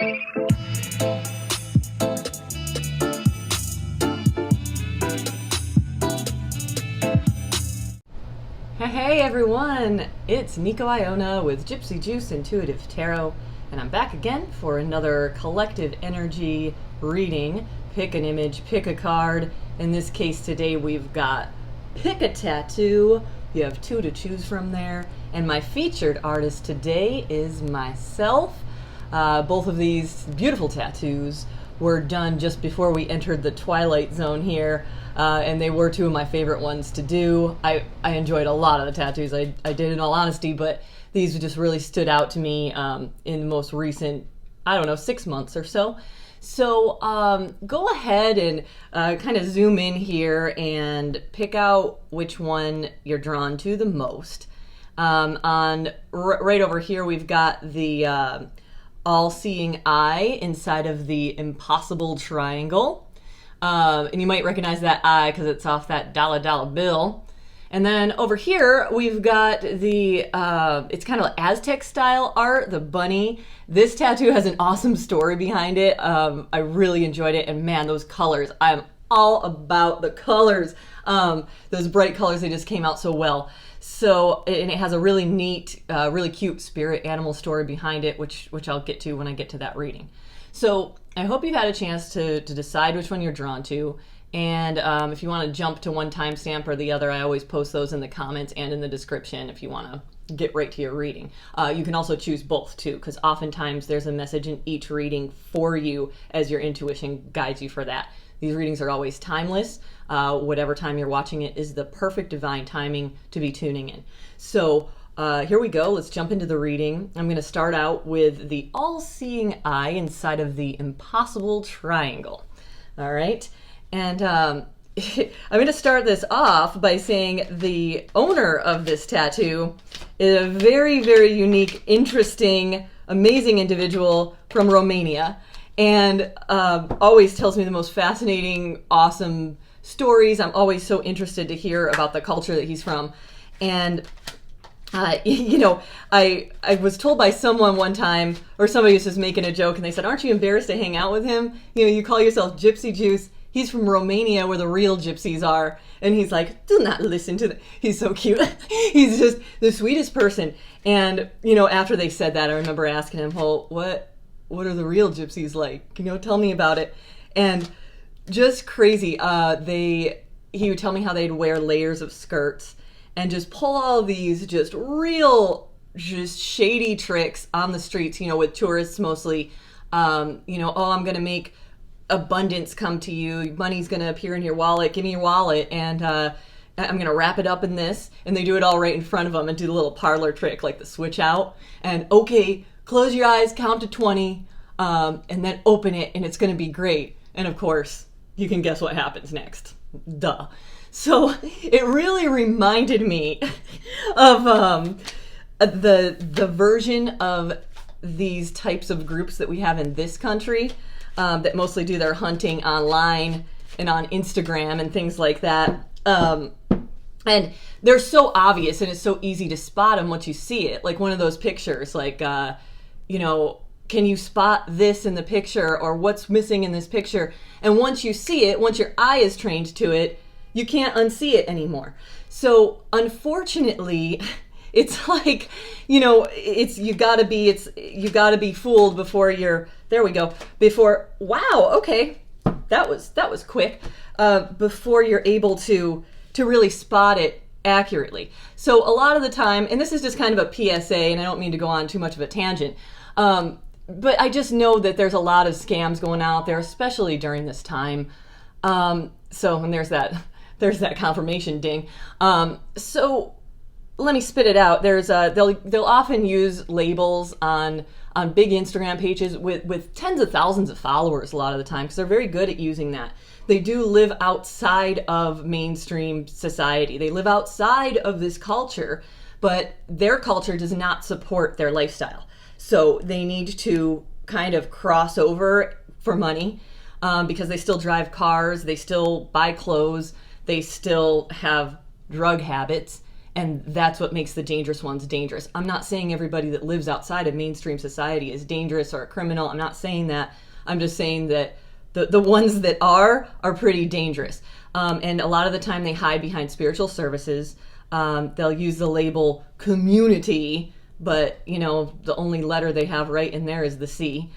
Hey everyone, it's Nico Iona with Gypsy Juice Intuitive Tarot, and I'm back again for another collective energy reading. Pick an image, pick a card. In this case today we've got pick a tattoo. You have two to choose from there, and my featured artist today is myself. Both of these beautiful tattoos were done just before we entered the Twilight Zone here, and they were two of my favorite ones to do. I enjoyed a lot of the tattoos I did, in all honesty, but these just really stood out to me in the most recent, 6 months or so. So go ahead and kind of zoom in here and pick out which one you're drawn to the most. Right over here we've got the all-seeing eye inside of the impossible triangle. And you might recognize that eye because it's off that dollar bill. And then over here, we've got the, it's kind of Aztec style art, the bunny. This tattoo has an awesome story behind it. I really enjoyed it. And man, those colors, I'm all about the colors. Those bright colors, they just came out so well. So, and it has a really neat, really cute spirit animal story behind it, which I'll get to when I get to that reading. So I hope you've had a chance to decide which one you're drawn to. And if you want to jump to one timestamp or the other, I always post those in the comments and in the description if you want to get right to your reading. You can also choose both too, because oftentimes there's a message in each reading for you as your intuition guides you for that. These readings are always timeless. Whatever time you're watching it is the perfect divine timing to be tuning in. So here we go. Let's jump into the reading. I'm going to start out with the all-seeing eye inside of the impossible triangle. All right. And I'm going to start this off by saying the owner of this tattoo is a very, very unique, interesting, amazing individual from Romania, and always tells me the most fascinating, awesome stories. I'm always so interested to hear about the culture that he's from. And I was told by someone one time, or somebody was just making a joke, and they said, "Aren't you embarrassed to hang out with him? You call yourself Gypsy Juice. He's from Romania where the real gypsies are." And he's like, "Do not listen to that." He's so cute. He's just the sweetest person. And, after they said that, I remember asking him, "Well, what are the real gypsies like? Tell me about it." And just crazy. He would tell me how they'd wear layers of skirts and just pull all these just shady tricks on the streets, with tourists mostly. I'm going to make abundance come to you. Money's going to appear in your wallet. Give me your wallet. And I'm going to wrap it up in this. And they do it all right in front of them and do the little parlor trick, like the switch out. And okay, close your eyes, count to 20, and then open it, and it's going to be great. And of course, you can guess what happens next. Duh. So it really reminded me of the version of these types of groups that we have in this country. That mostly do their hunting online and on Instagram and things like that. And they're so obvious, and it's so easy to spot them once you see it. Like one of those pictures, like, can you spot this in the picture, or what's missing in this picture? And once you see it, once your eye is trained to it, you can't unsee it anymore. So unfortunately, it's like, you gotta be fooled before you're, there we go, wow, okay, that was quick, before you're able to really spot it accurately. So a lot of the time, and this is just kind of a PSA, and I don't mean to go on too much of a tangent, but I just know that there's a lot of scams going out there, especially during this time. And there's that confirmation ding. So let me spit it out. They'll often use labels on big Instagram pages with tens of thousands of followers a lot of the time, because they're very good at using that. They do live outside of mainstream society. They live outside of this culture, but their culture does not support their lifestyle. So they need to kind of cross over for money, because they still drive cars, they still buy clothes, they still have drug habits, And that's what makes the dangerous ones dangerous. I'm not saying everybody that lives outside of mainstream society is dangerous or a criminal. I'm not saying that. I'm just saying that the ones that are pretty dangerous. And a lot of the time they hide behind spiritual services. They'll use the label community, but the only letter they have right in there is the C.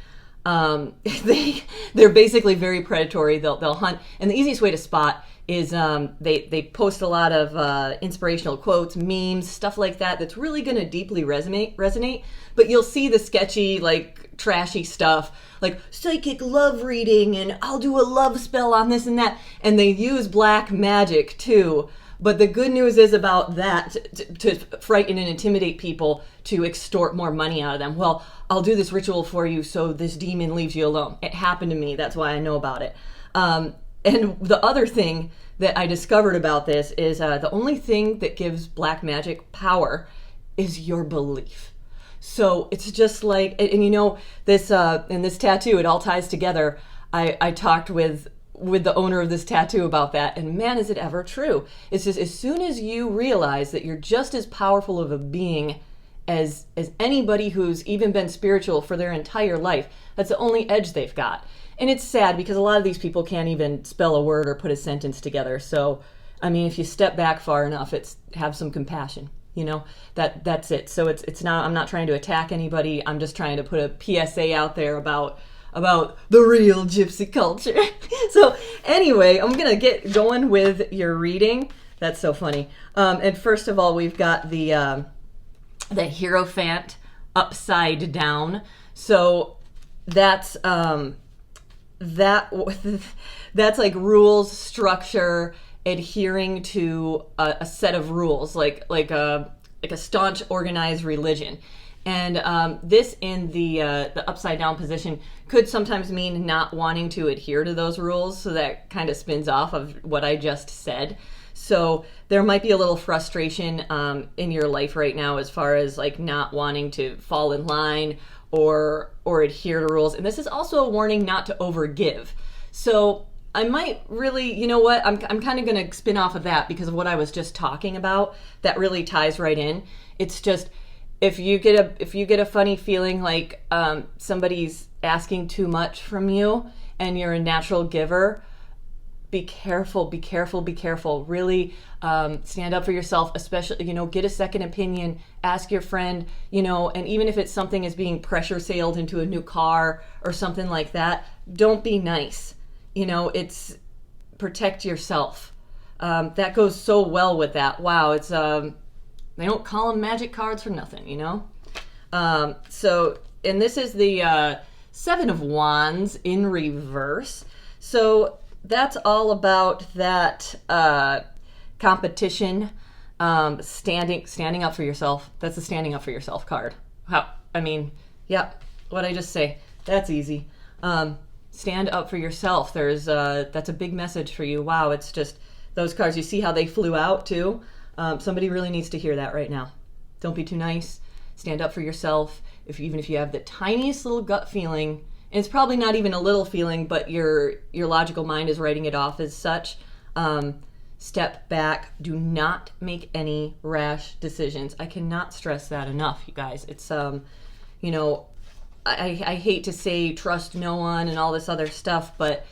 They're basically very predatory. They'll hunt, and the easiest way to spot is they post a lot of inspirational quotes, memes, stuff like that. That's really going to deeply resonate. But you'll see the sketchy, like trashy stuff, like psychic love reading, and I'll do a love spell on this and that. And they use black magic too. But the good news is about that, to frighten and intimidate people, to extort more money out of them. Well, I'll do this ritual for you so this demon leaves you alone. It happened to me. That's why I know about it. And the other thing that I discovered about this is the only thing that gives black magic power is your belief. So it's just like, and this in this tattoo, it all ties together. I talked with the owner of this tattoo about that, and man, is it ever true. It's just, as soon as you realize that you're just as powerful of a being as anybody who's even been spiritual for their entire life, that's the only edge they've got. And it's sad because a lot of these people can't even spell a word or put a sentence together. So, I mean, if you step back far enough, it's have some compassion. That's it. So it's not, I'm not trying to attack anybody. I'm just trying to put a PSA out there about the real gypsy culture. So anyway, I'm going to get going with your reading. That's so funny. And first of all, we've got the Hierophant upside down. So that's that's like rules, structure, adhering to a set of rules, like a staunch, organized religion. And this in the upside down position could sometimes mean not wanting to adhere to those rules. So that kind of spins off of what I just said. So there might be a little frustration in your life right now as far as like not wanting to fall in line or adhere to rules. And this is also a warning not to overgive. So I might really, I'm kind of going to spin off of that because of what I was just talking about. That really ties right in. It's just, if you get a funny feeling like somebody's asking too much from you and you're a natural giver, be careful. Really stand up for yourself, especially, get a second opinion, ask your friend, and even if it's something as being pressure sailed into a new car or something like that, don't be nice. It's protect yourself. That goes so well with that. Wow, it's they don't call them magic cards for nothing, So, and this is the Seven of Wands in reverse. So that's all about that competition, standing up for yourself. That's the standing up for yourself card. What'd I just say? That's easy. Stand up for yourself. That's a big message for you. Wow, it's just those cards. You see how they flew out too? Somebody really needs to hear that right now. Don't be too nice. Stand up for yourself. Even if you have the tiniest little gut feeling, and it's probably not even a little feeling, but your logical mind is writing it off as such, step back. Do not make any rash decisions. I cannot stress that enough, you guys. It's I hate to say trust no one and all this other stuff, but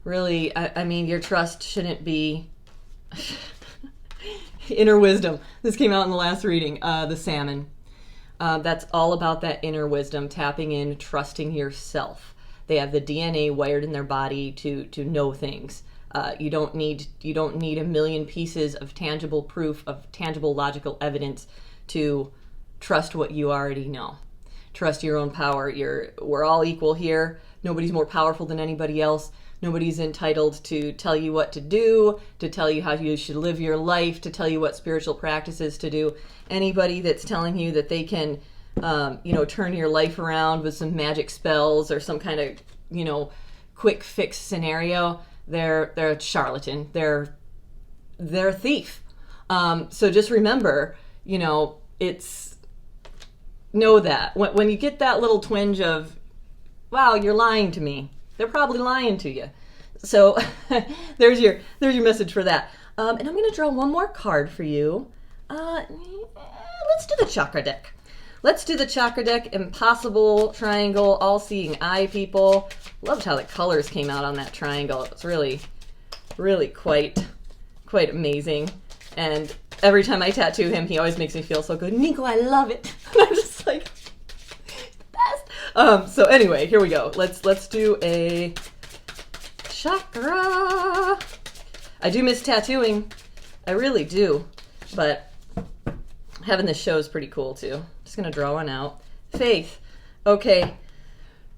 really, I mean, your trust shouldn't be inner wisdom. This came out in the last reading, the salmon. That's all about that inner wisdom, tapping in, trusting yourself. They have the DNA wired in their body to know things. You don't need a million pieces of tangible proof, of tangible logical evidence to trust what you already know. Trust your own power. We're all equal here. Nobody's more powerful than anybody else. Nobody's entitled to tell you what to do, to tell you how you should live your life, to tell you what spiritual practices to do. Anybody that's telling you that they can, turn your life around with some magic spells or some kind of, quick fix scenario, they're a charlatan. They're a thief. So just remember, know that when you get that little twinge of, wow, you're lying to me. They're probably lying to you. So there's your message for that. And I'm going to draw one more card for you. Let's do the chakra deck. Let's do the chakra deck. Impossible triangle, all-seeing eye, people. Loved how the colors came out on that triangle. It was really, really quite amazing. And every time I tattoo him, he always makes me feel so good. Nico, I love it. And I'm just like, the best. So anyway, here we go. Let's do a chakra. I do miss tattooing. I really do. But having this show is pretty cool too. Just gonna draw one out. Faith. Okay.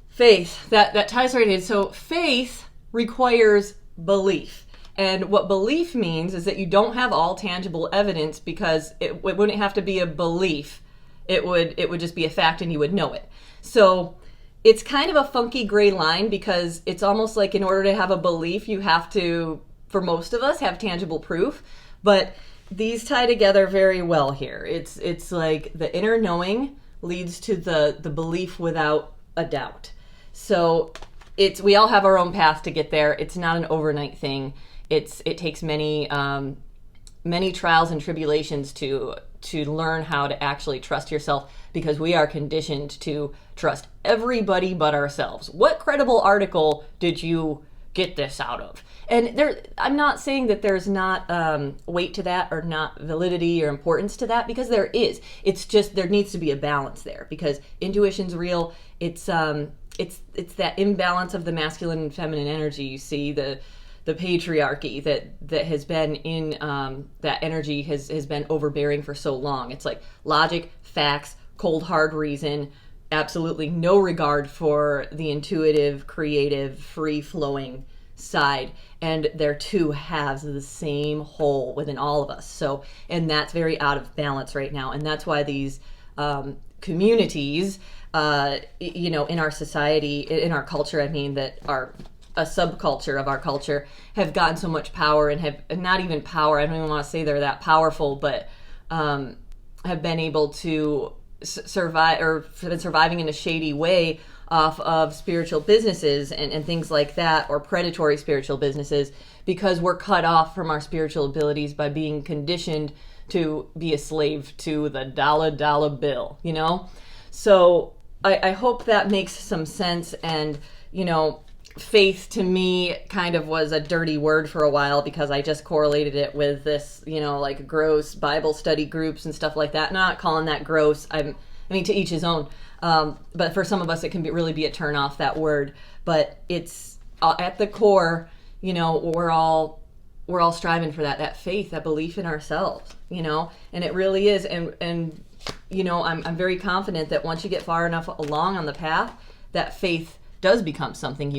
Faith. That ties right in. So faith requires belief. And what belief means is that you don't have all tangible evidence, because it wouldn't have to be a belief. It would just be a fact and you would know it. So it's kind of a funky gray line, because it's almost like in order to have a belief, you have to, for most of us, have tangible proof. But these tie together very well here. It's like the inner knowing leads to the belief without a doubt. So we all have our own path to get there. It's not an overnight thing. It takes many trials and tribulations to learn how to actually trust yourself, because we are conditioned to trust everybody but ourselves. What credible article did you get this out of? And I'm not saying that there's not weight to that, or not validity or importance to that, because there is. It's just there needs to be a balance there, because intuition's real. It's that imbalance of the masculine and feminine energy. You see the patriarchy that has been in that energy has been overbearing for so long. It's like logic, facts, cold hard reason, absolutely no regard for the intuitive, creative, free-flowing side. And they're two halves of the same whole within all of us. So, and that's very out of balance right now. And that's why these communities, in our society, in our culture, I mean, that are a subculture of our culture, have gotten so much power, and have not even power, I don't even want to say they're that powerful, but have been able to survive, or been surviving in a shady way off of spiritual businesses and things like that, or predatory spiritual businesses, because we're cut off from our spiritual abilities by being conditioned to be a slave to the dollar bill, So I hope that makes some sense. And, faith to me kind of was a dirty word for a while, because I just correlated it with this, like gross Bible study groups and stuff like that. Not calling that gross. I mean, to each his own. But for some of us, it can really be a turn off, that word. But it's at the core, we're all striving for that faith, that belief in ourselves, and it really is. And I'm very confident that once you get far enough along on the path, that faith does become something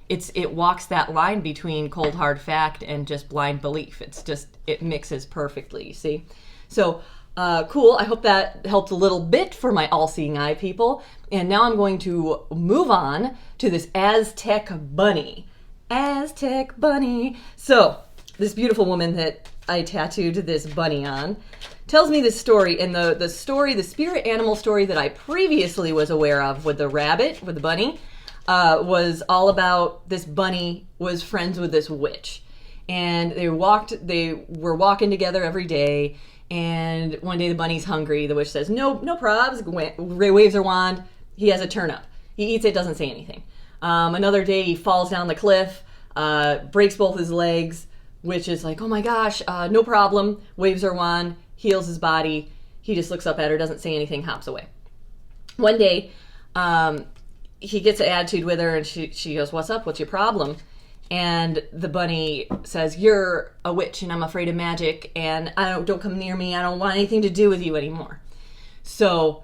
it walks that line between cold hard fact and just blind belief. It mixes perfectly, you see. So cool. I hope that helped a little bit for my all-seeing eye people. And now I'm going to move on to this AZTEC bunny. AZTEC bunny. So this beautiful woman that I tattooed this bunny on tells me this story. And the spirit animal story that I previously was aware of with the bunny, was all about this bunny was friends with this witch. And they were walking together every day. And one day the bunny's hungry. The witch says, no probs, waves her wand. He has a turnip. He eats it, doesn't say anything. Another day he falls down the cliff, breaks both his legs. Witch is like, oh my gosh, no problem. Waves her wand, heals his body. He just looks up at her, doesn't say anything, hops away. One day, he gets an attitude with her, and she goes, what's up? What's your problem? And the bunny says, you're a witch and I'm afraid of magic, and don't come near me. I don't want anything to do with you anymore. So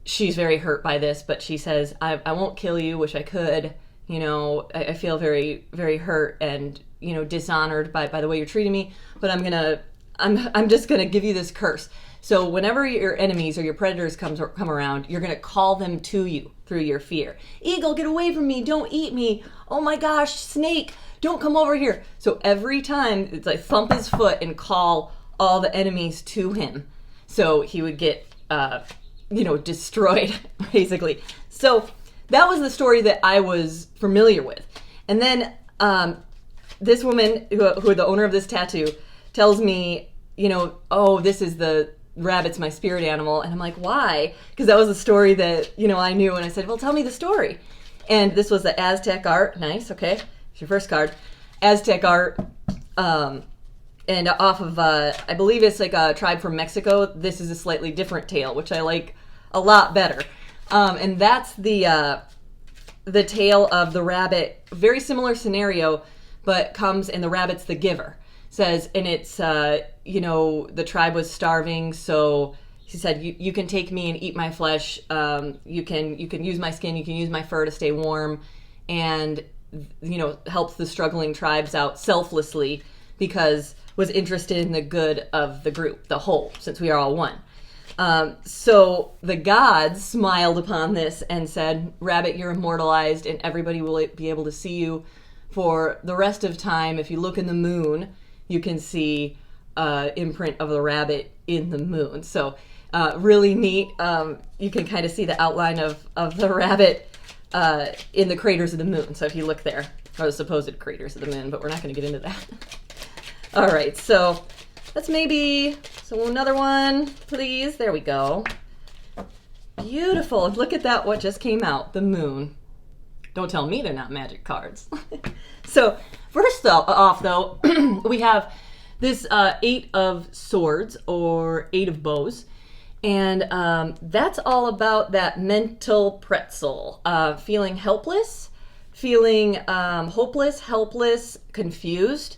she's very hurt by this, but she says, I won't kill you, wish I could. I feel very, very hurt and, dishonored by the way you're treating me, but I'm just going to give you this curse. So whenever your enemies or your predators come around, you're going to call them to you through your fear. Eagle, get away from me. Don't eat me. Oh my gosh, snake, don't come over here. So every time it's like thump his foot and call all the enemies to him. So he would get, destroyed, basically. So that was the story that I was familiar with. And then this woman, who the owner of this tattoo, tells me oh, this is the rabbit's my spirit animal. And I'm like, why? Because that was a story that, I knew. And I said, well, tell me the story. And this was the AZTEC art. Nice. Okay. It's your first card. AZTEC art. And off of, I believe it's like a tribe from Mexico. This is a slightly different tale, which I like a lot better. And that's the tale of the rabbit. Very similar scenario, but comes and the rabbit's the giver. Says, and it's, the tribe was starving, so he said, you can take me and eat my flesh. You can use my skin, you can use my fur to stay warm, and, helps the struggling tribes out selflessly because was interested in the good of the group, the whole, since we are all one. So the gods smiled upon this and said, rabbit, you're immortalized and everybody will be able to see you for the rest of time. If you look in the moon, you can see imprint of the rabbit in the moon. So really neat. You can kind of see the outline of the rabbit in the craters of the moon. So if you look there, or the supposed craters of the moon, but we're not going to get into that. All right, so that's so another one, please. There we go. Beautiful. Look at that, what just came out, the moon. Don't tell me they're not magic cards. So first off, though, we have this 8 of swords or 8 of bows. And that's all about that mental pretzel, feeling helpless, feeling hopeless, helpless, confused,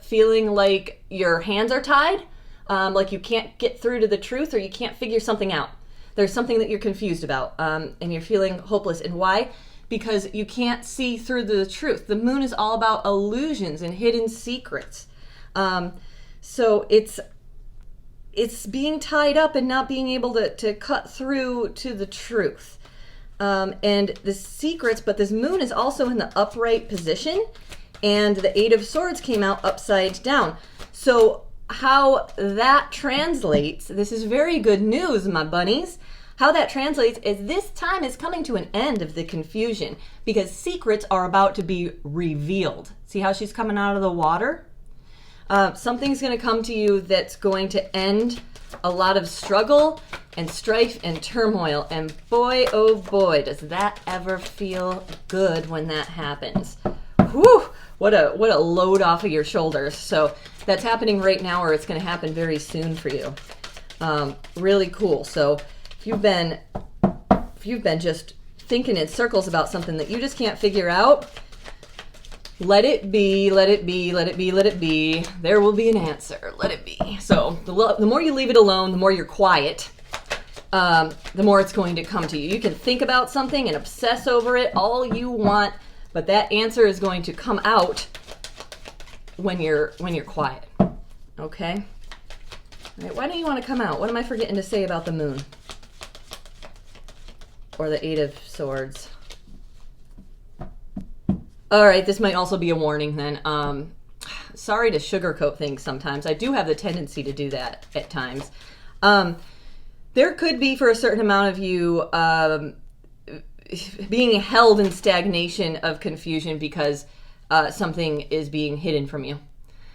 feeling like your hands are tied, like you can't get through to the truth or you can't figure something out. There's something that you're confused about, and you're feeling hopeless. And why? Because you can't see through the truth. The moon is all about illusions and hidden secrets. So it's being tied up and not being able to cut through to the truth. And the secrets, but this moon is also in the upright position, and the 8 of swords came out upside down. So how that translates, this is very good news, my bunnies. How that translates is this time is coming to an end of the confusion because secrets are about to be revealed. See how she's coming out of the water? Something's going to come to you that's going to end a lot of struggle and strife and turmoil. And boy, oh boy, does that ever feel good when that happens. Whew, what a load off of your shoulders. So that's happening right now, or it's going to happen very soon for you. Really cool. So if you've been just thinking in circles about something that you just can't figure out, let it be, let it be, let it be, let it be. There will be an answer. Let it be. So the more you leave it alone, the more you're quiet, the more it's going to come to you. You can think about something and obsess over it all you want, but that answer is going to come out when you're quiet. Okay? All right, why don't you want to come out? What am I forgetting to say about the moon? Or the 8 of swords? All right, this might also be a warning then. Sorry to sugarcoat things sometimes. I do have the tendency to do that at times. There could be, for a certain amount of you, being held in stagnation of confusion because something is being hidden from you.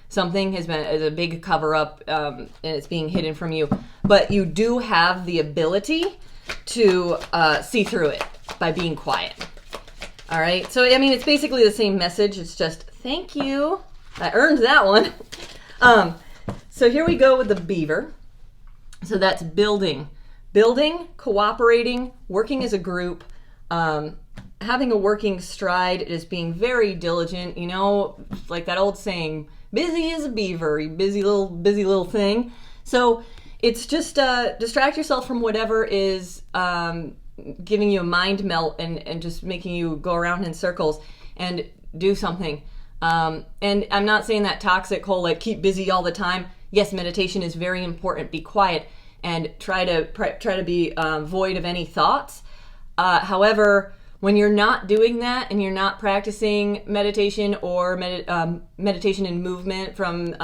Something is a big cover-up, and it's being hidden from you. But you do have the ability to see through it by being quiet. All right, so I mean, it's basically the same message. It's just, thank you. I earned that one. So here we go with the beaver. So that's building, cooperating, working as a group, having a working stride. It is being very diligent. You know, like that old saying, busy as a beaver, you busy little thing. So it's just distract yourself from whatever is giving you a mind melt and just making you go around in circles and do something. And I'm not saying that toxic whole like keep busy all the time. Yes, meditation is very important. Be quiet and try to be void of any thoughts. However, when you're not doing that and you're not practicing meditation or meditation and movement from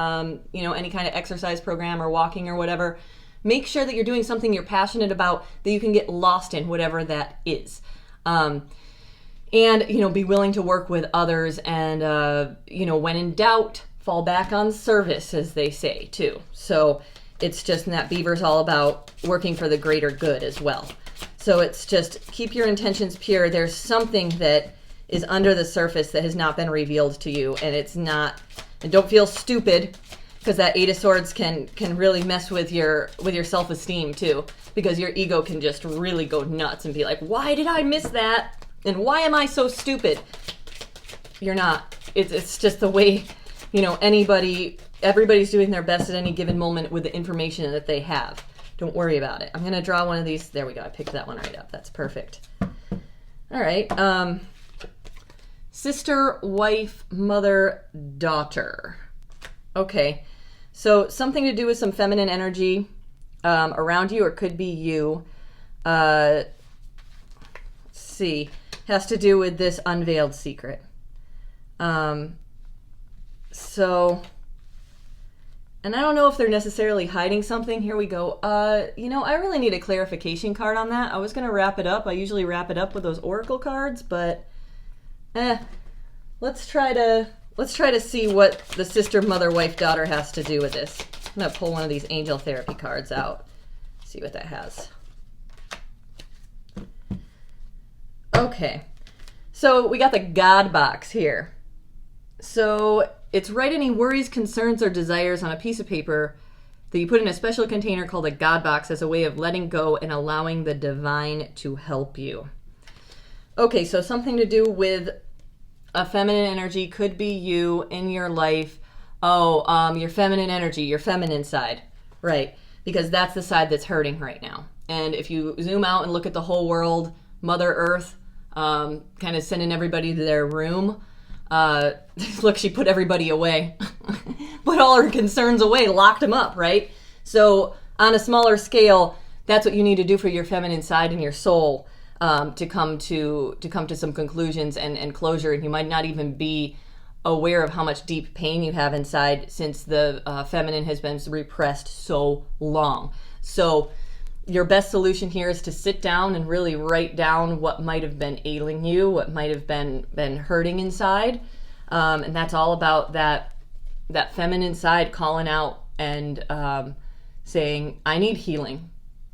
any kind of exercise program or walking or whatever, make sure that you're doing something you're passionate about that you can get lost in, whatever that is. And be willing to work with others and when in doubt, fall back on service, as they say, too. So it's just that beaver's all about working for the greater good as well. So it's just keep your intentions pure. There's something that is under the surface that has not been revealed to you, and it's not, and don't feel stupid, because that Eight of Swords can really mess with your self-esteem too, because your ego can just really go nuts and be like, why did I miss that? And why am I so stupid? You're not. It's just the way, you know, everybody's doing their best at any given moment with the information that they have. Don't worry about it. I'm going to draw one of these. There we go. I picked that one right up. That's perfect. All right. Sister, wife, mother, daughter. Okay. So something to do with some feminine energy around you, or could be you. Let's see. Has to do with this unveiled secret. So, and I don't know if they're necessarily hiding something. Here we go. You know, I really need a clarification card on that. I was going to wrap it up. I usually wrap it up with those oracle cards, but let's try to see what the sister, mother, wife, daughter has to do with this. I'm going to pull one of these angel therapy cards out. See what that has. Okay. So we got the God box here. So it's write any worries, concerns, or desires on a piece of paper that you put in a special container called a God box as a way of letting go and allowing the divine to help you. Okay, so something to do with a feminine energy could be you in your life. Your feminine energy, your feminine side, right? Because that's the side that's hurting right now. And if you zoom out and look at the whole world, Mother Earth, kind of sending everybody to their room. Look, she put everybody away. Put all her concerns away, locked them up, right? So on a smaller scale, that's what you need to do for your feminine side and your soul, to come to some conclusions and closure. And you might not even be aware of how much deep pain you have inside, since the feminine has been repressed so long. So your best solution here is to sit down and really write down what might have been ailing you, what might have been hurting inside. And that's all about that feminine side calling out and saying, I need healing.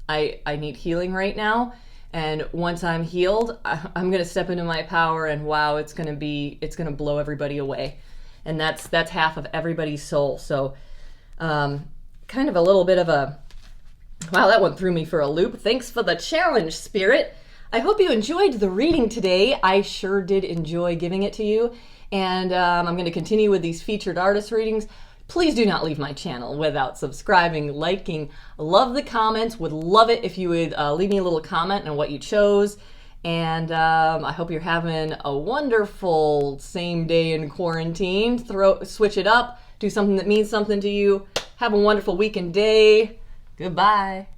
I need healing right now. And once I'm healed, I'm going to step into my power, and wow, it's going to blow everybody away. And that's half of everybody's soul. So kind of a little bit of a, wow, that one threw me for a loop. Thanks for the challenge, Spirit. I hope you enjoyed the reading today. I sure did enjoy giving it to you. And I'm going to continue with these featured artist readings. Please do not leave my channel without subscribing, liking. Love the comments. Would love it if you would leave me a little comment on what you chose. And I hope you're having a wonderful same day in quarantine. Switch it up. Do something that means something to you. Have a wonderful week and day. Goodbye.